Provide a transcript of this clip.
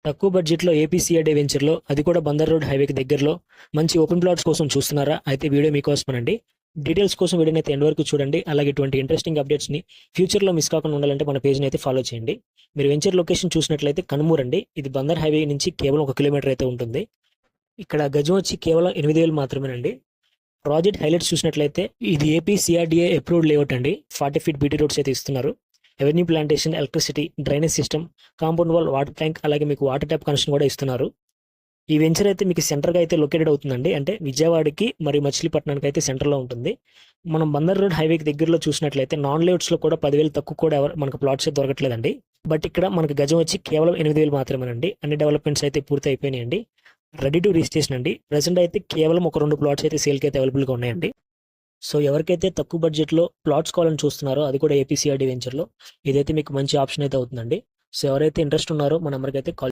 తక్కువ బడ్జెట్లో ఏపీసీఆర్డీ వెంచర్లో, అది కూడా బందర్ రోడ్ హైవేకి దగ్గరలో మంచి ఓపెన్ ప్లాట్స్ కోసం చూస్తున్నారా? అయితే వీడియో మీకోసమేనండి. డీటెయిల్స్ కోసం వీడియోని అయితే ఎండ్ వరకు చూడండి. అలాగే ఇటువంటి ఇంట్రెస్టింగ్ అప్డేట్స్ని ఫ్యూచర్లో మిస్ కాకుండా ఉండాలంటే మన పేజ్ని అయితే ఫాలో చేయండి. మీరు వెంచర్ లొకేషన్ చూసినట్లయితే కనుమూరు అండి. ఇది బందర్ హైవే నుంచి కేవలం 1 కిలోమీటర్ అయితే ఉంటుంది. ఇక్కడ గజం వచ్చి కేవలం 8,000 మాత్రమేనండి. ప్రాజెక్ట్ హైలైట్స్ చూసినట్లయితే ఇది ఏపీసీఆర్డీఏ అప్రూవ్డ్ లేఅవుట్ అండి. 40 ఫీట్ బీటీ రోడ్స్ అయితే ఇస్తున్నారు. Avenue plantation, electricity, drainage system, compound wall, water tank, అలాగే మీకు వాటర్ ట్యాప్ కనెక్షన్ కూడా ఇస్తున్నారు. ఈ వెంచర్ అయితే మీకు సెంటర్గా అయితే లొకేటెడ్ అవుతుందండి. అంటే విజయవాడకి మరియు మచిలీపట్నానికి అయితే సెంటర్లో ఉంటుంది. మనం బందర్ రోడ్ హైవేకి దగ్గరలో చూసినట్లయితే నాన్ లేఅవుట్స్లో కూడా 10,000 తక్కువ కూడా మనకు ప్లాట్స్ అయితే దొరకట్లేదండి. బట్ ఇక్కడ మనకు గజం వచ్చి కేవలం 8,000 మాత్రమేనండి. అన్ని డెవలప్మెంట్స్ అయితే పూర్తి అయిపోయినాయండి. రెడీ టు రిజిస్ట్రేషన్ అండి. ప్రెసెంట్ అయితే కేవలం ఒక 2 ప్లాట్స్ అయితే సేల్కి అయితే అవైలబుల్గా ఉన్నాయండి. సో ఎవరికైతే తక్కువ బడ్జెట్లో ప్లాట్స్ కావాలని చూస్తున్నారో, అది కూడా ఏపీసీఆర్డీ వెంచర్లో, ఇదైతే మీకు మంచి ఆప్షన్ అయితే అవుతుందండి. సో ఎవరైతే ఇంట్రెస్ట్ ఉన్నారో మన నెంబర్కి అయితే కాల్